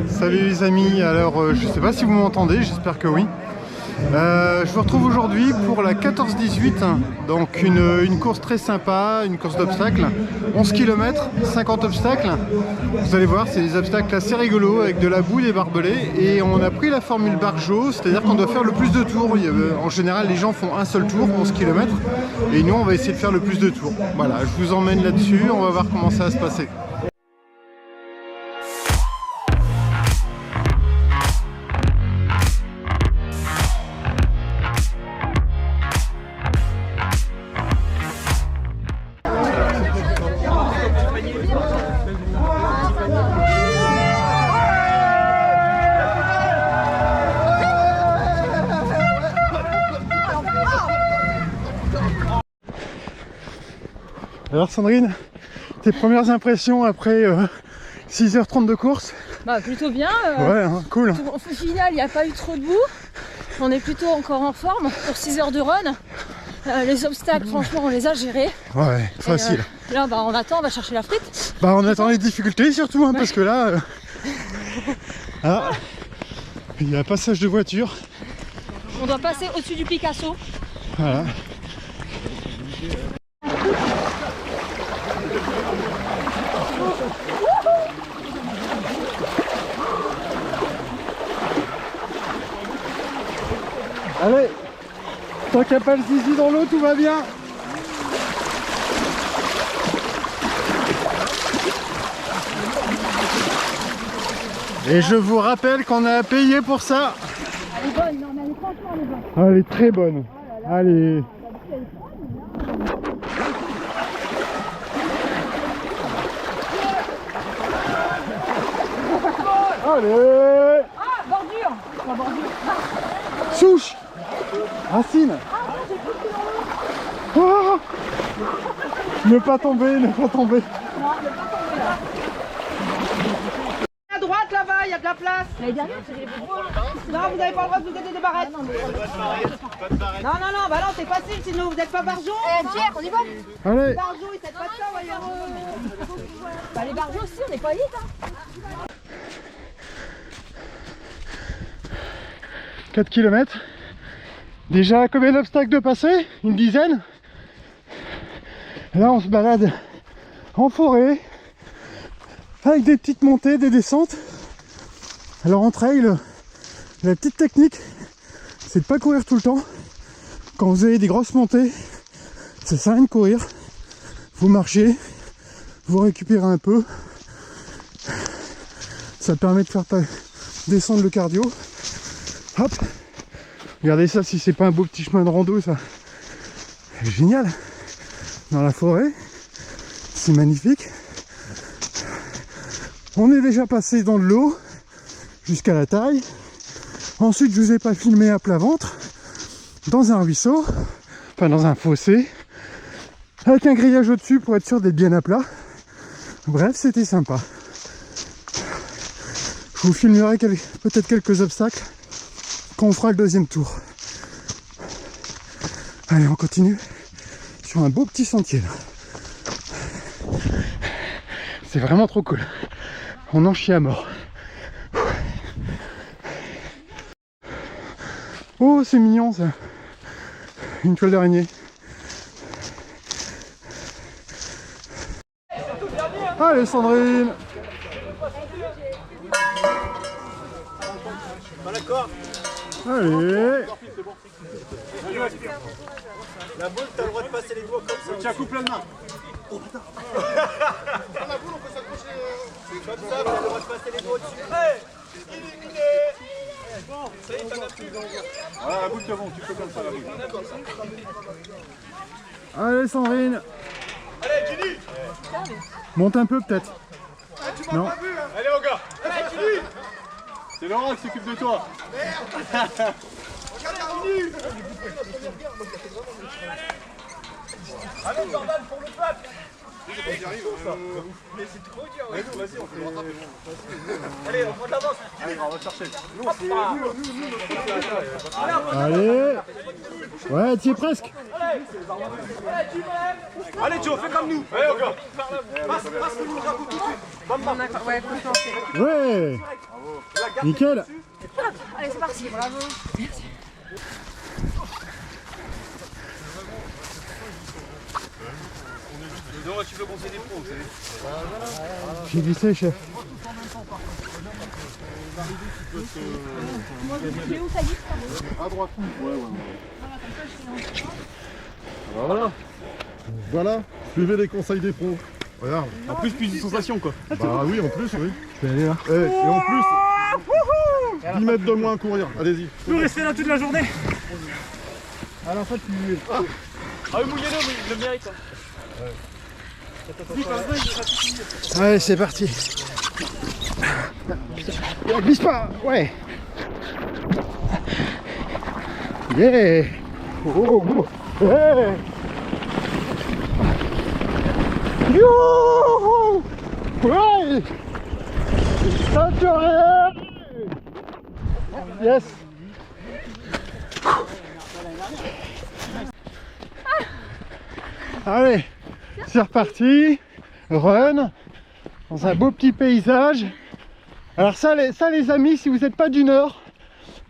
Salut les amis, alors je sais pas si vous m'entendez, j'espère que oui. Je vous retrouve aujourd'hui pour la 14-18, donc une course très sympa, une course d'obstacles, 11 km, 50 obstacles. Vous allez voir, c'est des obstacles assez rigolos avec de la boue, des barbelés, et on a pris la formule Barjot, c'est-à-dire qu'on doit faire le plus de tours. En général, les gens font un seul tour, 11 km, et nous on va essayer de faire le plus de tours. Voilà, je vous emmène là-dessus, on va voir comment ça va se passer. Alors Sandrine, tes premières impressions après 6h30 de course? Bah plutôt bien, ouais, hein, cool. Au final il n'y a pas eu trop de boue, on est plutôt encore en forme pour 6 heures de run. Les obstacles franchement on les a gérés. Ouais, facile. Là bah on attend, on va chercher la frite. Bah on attend les difficultés surtout, hein, ouais. Parce que là, il y a un passage de voiture. On doit passer au-dessus du Picasso. Voilà. Allez, tant qu'il n'y a pas le zizi dans l'eau, tout va bien. Et je vous rappelle qu'on a payé pour ça. Elle est bonne, non mais elle est franchement bonne. Ah, elle est très bonne. Oh là là. Allez. Allez. Ah, bordure. Pas bordure. Souche. Racine. Oh, ne pas tomber, ne pas tomber. Non, ne pas tomber là. À droite là-bas, il y a de la place. L'année dernière, c'était Non, vous n'avez pas le droit de vous aider des barrettes. Non, non, bah non, c'est facile, sinon vous n'êtes pas Barjot. Pierre, on y va. Allez. Barjot, ils t'aident pas de ça, voyons. Bah les barjots aussi, on n'est pas élite. Hein. 4 km. Déjà combien d'obstacles de passer? Une dizaine. Là on se balade en forêt avec des petites montées, des descentes. Alors en trail, la petite technique c'est de pas courir tout le temps. Quand vous avez des grosses montées, ça sert à rien de courir. Vous marchez, vous récupérez un peu. Ça permet de faire descendre le cardio. Hop, regardez ça, si c'est pas un beau petit chemin de rando, ça, c'est génial. Dans la forêt, c'est magnifique. On est déjà passé dans de l'eau jusqu'à la taille. Ensuite, je vous ai pas filmé à plat ventre, dans un ruisseau, enfin dans un fossé, avec un grillage au-dessus pour être sûr d'être bien à plat. Bref, c'était sympa. Je vous filmerai peut-être quelques obstacles quand on fera le deuxième tour. Allez, on continue sur un beau petit sentier là. C'est vraiment trop cool. On en chie à mort. Oh, c'est mignon ça. Une toile d'araignée. Allez Sandrine. Pas d'accord. Allez. La boule, t'as le droit de passer les doigts comme ça. Tiens, coupe la main. Oh putain. La boule, on peut s'accrocher. Comme ça, t'as le droit de passer les doigts au-dessus. Hey, éliminé. Bon, ça y est, t'en as plus. Voilà, la boule, c'est bon, tu fais comme ça, la boule. Allez Sandrine. Allez, Julie. Monte un peu peut-être. Tu m'as pas vu, hein. Allez, mon gars. Allez, Julie. C'est Laurent qui s'occupe de toi. Merde. Regarde, Julie. Allez, Jordan, pour le peuple. Mais c'est trop dur. Vas-y, on fait le rattraper. Allez, on prend de l'avance. Allez, on va chercher. Allez. Ouais, tu y es presque. Allez, Joe, fais comme nous. Allez, encore. Passe-nous le drapeau tout de suite. Ouais. Nickel. Allez, c'est parti. Bravo. Merci. Tu veux conseiller des pros, vous savez. J'ai glissé, chef. À droite. Ouais. Voilà. Voilà, suivez les conseils des pros. Regarde. En plus de sensations quoi. Bah oui, en plus, oui. Je vais aller là. Et en plus, 10 mètres de moins à courir. Allez-y. Nous rester là toute la journée. Alors ça, tu... Ah oui, mouillez-le, mais il le mérite. Allez, c'est parti. Glisse pas, ouais. Yeah. Oh. Yeah. Youhou. Ouais. Ceinture. Yes. Allez, c'est reparti. Run dans un beau petit paysage. Alors ça les amis, si vous n'êtes pas du nord,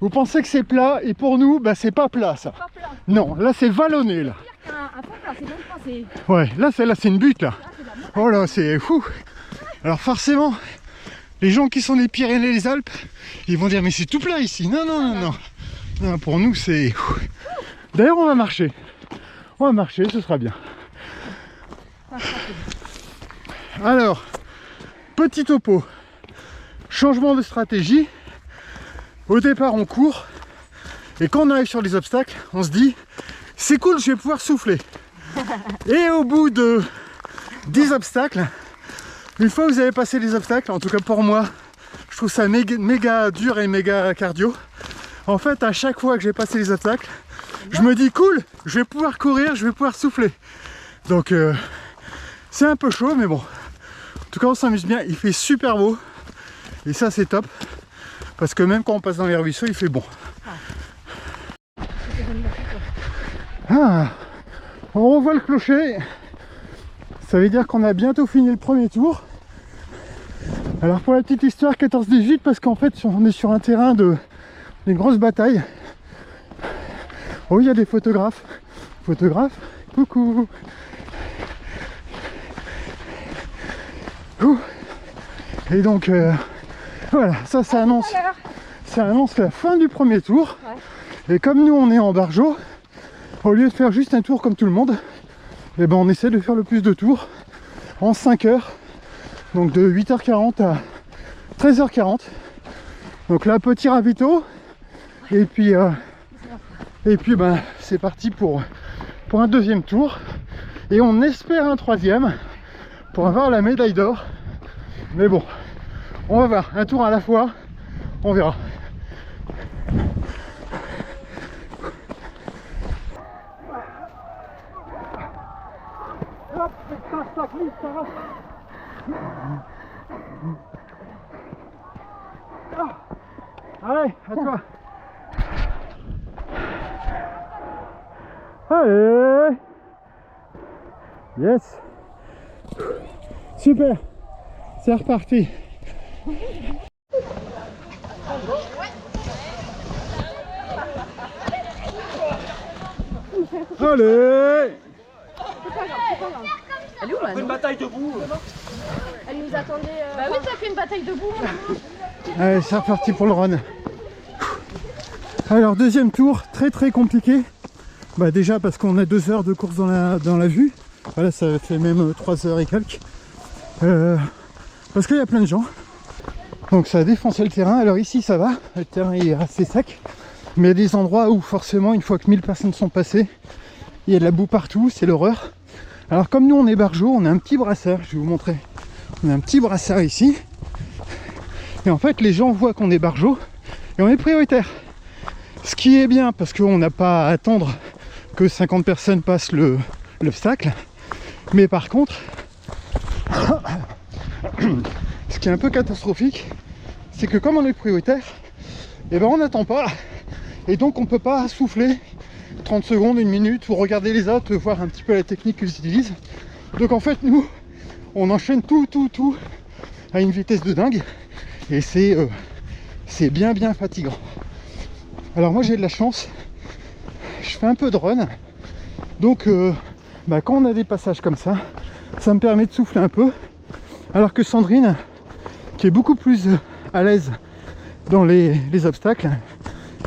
vous pensez que c'est plat, et pour nous, bah c'est pas plat ça. Pas plat. Non, là c'est vallonné là. Un fond plat, c'est même pas, c'est... Ouais, là c'est une butte là. Oh là, c'est fou. Alors forcément, les gens qui sont des Pyrénées, les Alpes, ils vont dire mais c'est tout plat ici. Non, pour nous c'est... D'ailleurs on va marcher. Ce sera bien. Alors, petit topo. Changement de stratégie. Au départ on court. Et quand on arrive sur les obstacles, on se dit c'est cool, je vais pouvoir souffler. Et au bout de 10 obstacles, une fois que vous avez passé les obstacles, en tout cas pour moi, je trouve ça méga dur et méga cardio. En fait, à chaque fois que j'ai passé les obstacles, je me dis cool, je vais pouvoir courir, je vais pouvoir souffler. Donc c'est un peu chaud, mais bon. En tout cas, on s'amuse bien, il fait super beau. Et ça, c'est top. Parce que même quand on passe dans les ruisseaux, il fait bon. Ah, on revoit le clocher. Ça veut dire qu'on a bientôt fini le premier tour. Alors pour la petite histoire, 14-18, parce qu'en fait on est sur un terrain de une grosse bataille. Oh, il y a des photographes. Coucou. Et donc voilà, ça annonce la fin du premier tour. Ouais. Et comme nous on est en bargeot, au lieu de faire juste un tour comme tout le monde, et ben on essaie de faire le plus de tours en 5 heures. Donc de 8h40 à 13h40. Donc là, petit ravito. Et puis ben, c'est parti pour un deuxième tour. Et on espère un troisième pour avoir la médaille d'or. Mais bon, on va voir. Un tour à la fois, on verra. Hop, ça glisse, ça va. Allez, à toi. Allez. Yes. Super. C'est reparti. Allez. Elle est où là? Une bataille debout. Elle nous attendait... Bah oui, ça fait une bataille debout. Allez, c'est reparti pour le run. Alors deuxième tour, très compliqué. Bah déjà parce qu'on a 2 heures de course dans la vue. Voilà, ça fait même 3 heures et quelques. Parce qu'il y a plein de gens. Donc ça a défoncé le terrain. Alors ici ça va, le terrain est assez sec. Mais il y a des endroits où forcément une fois que 1000 personnes sont passées, il y a de la boue partout, c'est l'horreur. Alors comme nous on est bargeot, on a un petit brassard, je vais vous montrer. On a un petit brassard ici. Et en fait les gens voient qu'on est bargeot et on est prioritaire. Ce qui est bien parce qu'on n'a pas à attendre que 50 personnes passent l'obstacle. Mais par contre, ce qui est un peu catastrophique, c'est que comme on est prioritaire, et ben on n'attend pas. Et donc on peut pas souffler 30 secondes, 1 minute, ou regarder les autres, voir un petit peu la technique qu'ils utilisent. Donc en fait nous, on enchaîne tout à une vitesse de dingue. Et c'est c'est bien fatigant. Alors moi j'ai de la chance, je fais un peu de run, donc quand on a des passages comme ça me permet de souffler un peu, alors que Sandrine, qui est beaucoup plus à l'aise dans les obstacles,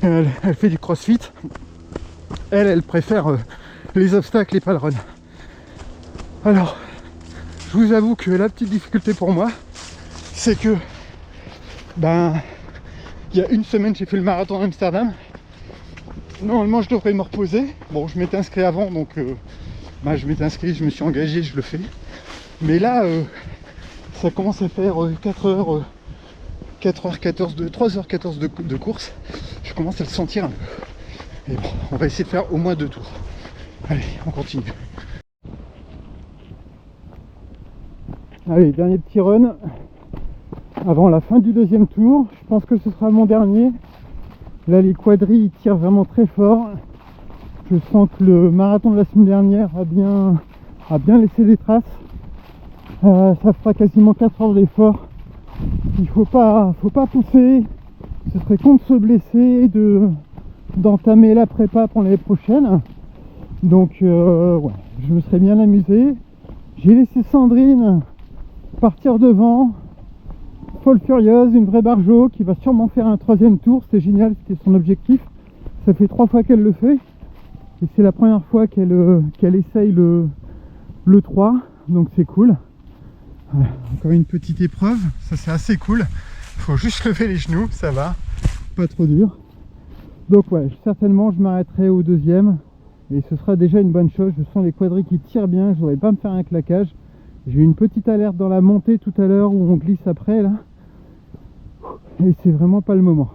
elle fait du crossfit, elle préfère les obstacles et pas le run. Alors je vous avoue que la petite difficulté pour moi, c'est que il y a une semaine j'ai fait le marathon d'Amsterdam. Normalement je devrais me reposer. Bon, je m'étais inscrit avant, donc je m'étais inscrit, je me suis engagé, je le fais. Mais là ça commence à faire 3h14 de course. Je commence à le sentir un peu. Et bon, on va essayer de faire au moins 2 tours. Allez, on continue. Allez, dernier petit run avant la fin du 2e tour. Je pense que ce sera mon dernier. Là, les quadrilles tirent vraiment très fort. Je sens que le marathon de la semaine dernière a bien laissé des traces. Ça fera quasiment 4 heures d'effort. Il faut pas pousser. Ce serait con de se blesser, d'entamer la prépa pour l'année prochaine. Donc ouais, je me serais bien amusé. J'ai laissé Sandrine partir devant, folle furieuse, une vraie barjo qui va sûrement faire un 3e tour. C'était génial, c'était son objectif. Ça fait 3 fois qu'elle le fait et c'est la première fois qu'elle essaye le 3, donc c'est cool. Voilà, encore une petite épreuve, ça c'est assez cool. Faut juste lever les genoux, ça va, pas trop dur. Donc ouais, certainement je m'arrêterai au 2e et ce sera déjà une bonne chose. Je sens les quadrilles qui tirent bien, je ne voudrais pas me faire un claquage. J'ai eu une petite alerte dans la montée tout à l'heure où on glisse après là. Et c'est vraiment pas le moment.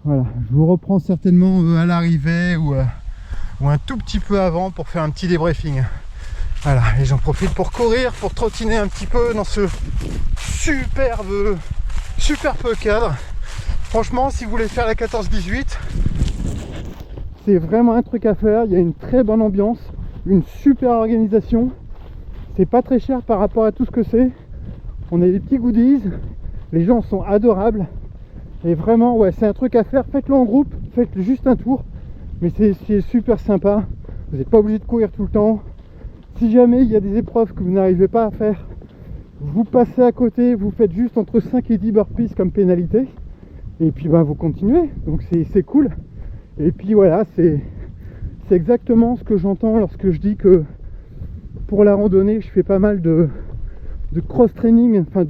Voilà, je vous reprends certainement à l'arrivée ou un tout petit peu avant pour faire un petit débriefing. Voilà, et j'en profite pour courir, pour trottiner un petit peu dans ce superbe cadre. Franchement, si vous voulez faire la 14-18, c'est vraiment un truc à faire. Il y a une très bonne ambiance, une super organisation. C'est pas très cher par rapport à tout ce que c'est. On a des petits goodies, les gens sont adorables. Et vraiment, ouais, c'est un truc à faire. Faites-le en groupe, faites juste un tour. Mais c'est super sympa. Vous n'êtes pas obligé de courir tout le temps. Si jamais il y a des épreuves que vous n'arrivez pas à faire, vous passez à côté, vous faites juste entre 5 et 10 burpees comme pénalité. Et puis vous continuez. Donc c'est cool. Et puis voilà, c'est exactement ce que j'entends lorsque je dis que pour la randonnée, je fais pas mal de cross-training, enfin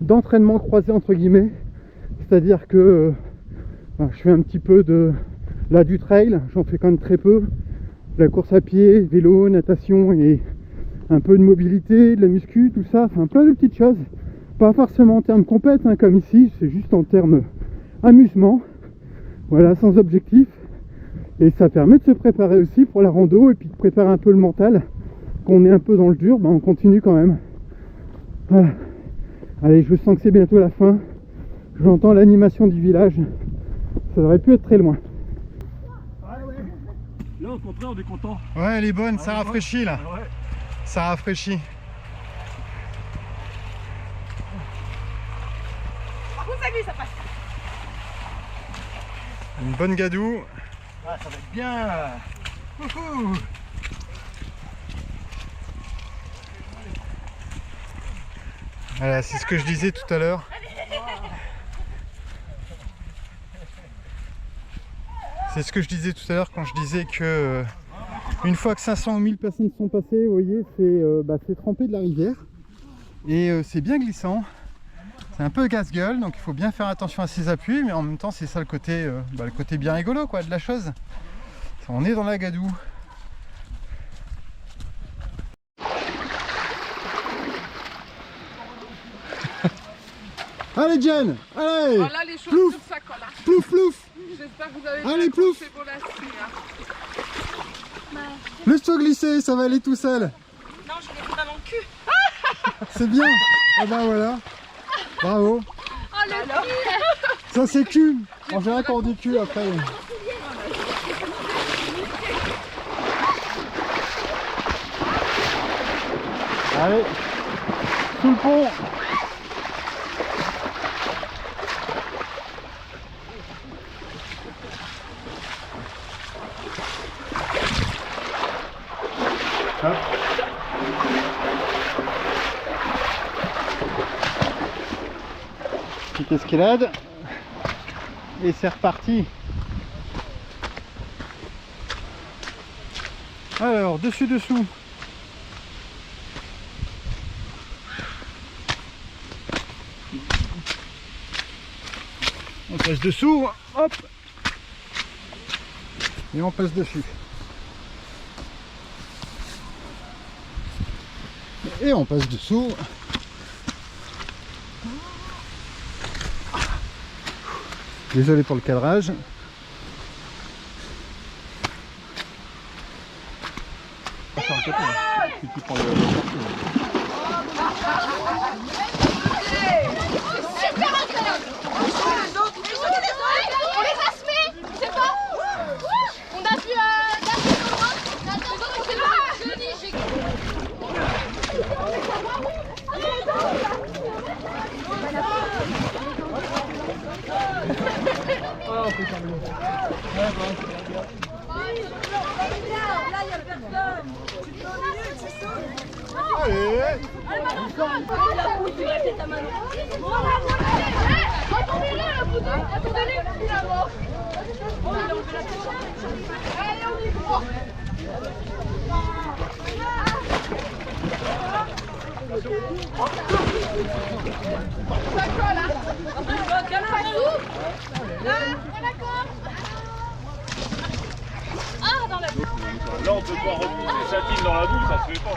d'entraînement croisé entre guillemets. C'est-à-dire que je fais un petit peu du trail, j'en fais quand même très peu. De la course à pied, vélo, natation et un peu de mobilité, de la muscu, tout ça, enfin plein de petites choses. Pas forcément en termes compètes comme ici, c'est juste en termes amusement. Voilà, sans objectif. Et ça permet de se préparer aussi pour la rando et puis de préparer un peu le mental. Qu'on est un peu dans le dur, on continue quand même. Voilà. Allez, je sens que c'est bientôt la fin. J'entends l'animation du village. Ça devrait plus être très loin. Là au contraire on est content. Ouais, elle est bonne, ça rafraîchit là. Ouais. Ça rafraîchit. Par contre ça glisse, ça passe. Une bonne gadoue. Ah, ça va être bien. Wouhou. Voilà, c'est ce que je disais tout à l'heure. C'est ce que je disais tout à l'heure quand je disais que une fois que 500 ou 1000 personnes sont passées, vous voyez, c'est trempé de la rivière. Et c'est bien glissant. C'est un peu casse-gueule, donc il faut bien faire attention à ses appuis, mais en même temps c'est ça le côté bien rigolo quoi, de la chose. On est dans la gadoue. Allez Jen, allez. Voilà les choses Plouf. sur ça quoi là. Plouf plouf. J'espère que vous avez Allez, bien plouf. accroché vos lacets, hein. Laisse-toi glisser, ça va aller tout seul. Non, je l'ai pris dans mon cul. C'est bien. Ah bah voilà. Bravo. Oh le cul. Ça c'est cul. En général quand on dit cul après. Allez. Sous le pont. Petite escalade. Et c'est reparti. Alors, dessus. On passe dessous, hop. Et on passe dessus. Et on passe dessous. Désolé pour le cadrage. Là, on peut pas repousser Satine dans la boue, ça se fait pas.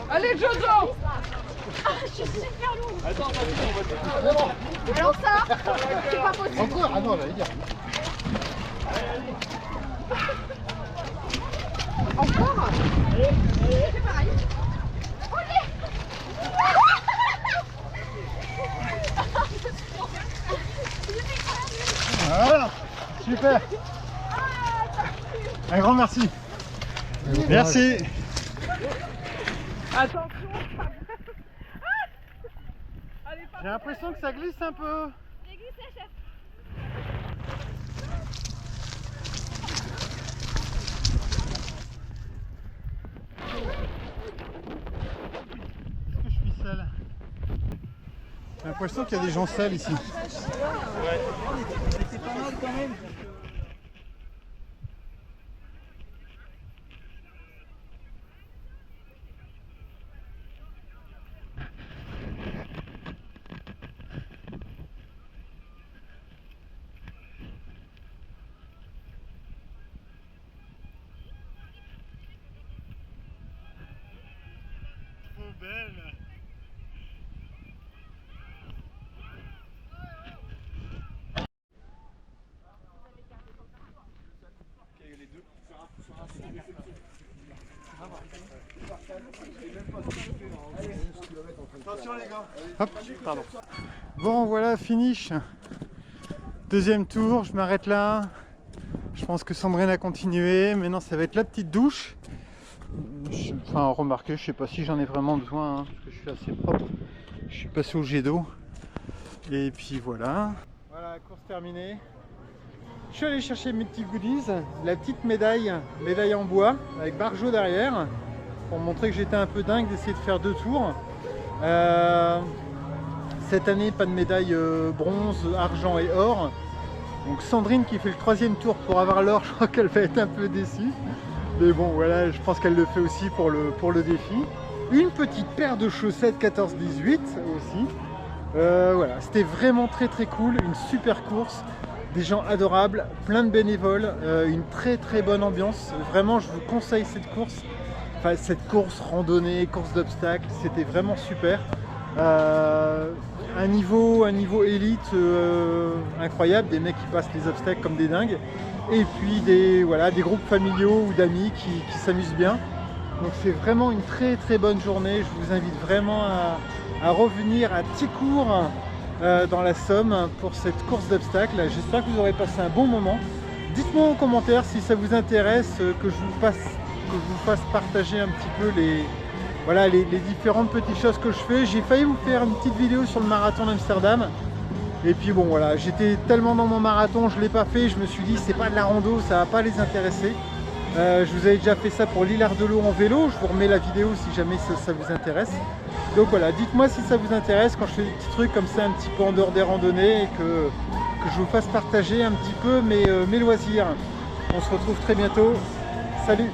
Allez, Jojo! Ah, je suis super lourde! Attends, on va Alors ça, c'est pas possible! Encore? Ah non, là, il y a. Encore? C'est pareil! Voilà, super. Un grand merci. Merci. Attention! J'ai l'impression que ça glisse un peu. Est-ce que je suis seul? J'ai l'impression qu'il y a des gens seuls ici. C'est pas mal quand même. Trop belle. Attention les gars. Hop, pardon. Bon, voilà, finish. Deuxième tour, je m'arrête là. Je pense que Sandrine a continué. Maintenant, ça va être la petite douche. Enfin, remarquez, je sais pas si j'en ai vraiment besoin, hein, parce que je suis assez propre. Je suis passé au jet d'eau. Et puis voilà. Voilà, course terminée. Je suis allé chercher mes petits goodies. La petite médaille en bois, avec Barjo derrière, pour montrer que j'étais un peu dingue d'essayer de faire 2 tours. Cette année, pas de médaille bronze, argent et or. Donc Sandrine qui fait le 3e tour pour avoir l'or, je crois qu'elle va être un peu déçue. Mais bon, voilà, je pense qu'elle le fait aussi pour le défi. Une petite paire de chaussettes 14-18 aussi. Voilà, c'était vraiment très cool, une super course. Des gens adorables, plein de bénévoles, une très bonne ambiance. Vraiment, je vous conseille cette course. Enfin, cette course randonnée, course d'obstacles, c'était vraiment super. Un niveau élite incroyable, des mecs qui passent les obstacles comme des dingues. Et puis des groupes familiaux ou d'amis qui s'amusent bien. Donc c'est vraiment une très bonne journée. Je vous invite vraiment à revenir à Thicourt dans la Somme pour cette course d'obstacles. J'espère que vous aurez passé un bon moment. Dites-moi en commentaire si ça vous intéresse que je vous fasse partager un petit peu les différentes petites choses que je fais. J'ai failli vous faire une petite vidéo sur le marathon d'Amsterdam. Et puis bon voilà, j'étais tellement dans mon marathon, je ne l'ai pas fait. Je me suis dit c'est pas de la rando, ça va pas les intéresser. Je vous avais déjà fait ça pour l'Île Ardelot en vélo. Je vous remets la vidéo si jamais ça vous intéresse. Donc voilà, dites-moi si ça vous intéresse quand je fais des petits trucs comme ça un petit peu en dehors des randonnées et que je vous fasse partager un petit peu mes loisirs. On se retrouve très bientôt. Salut!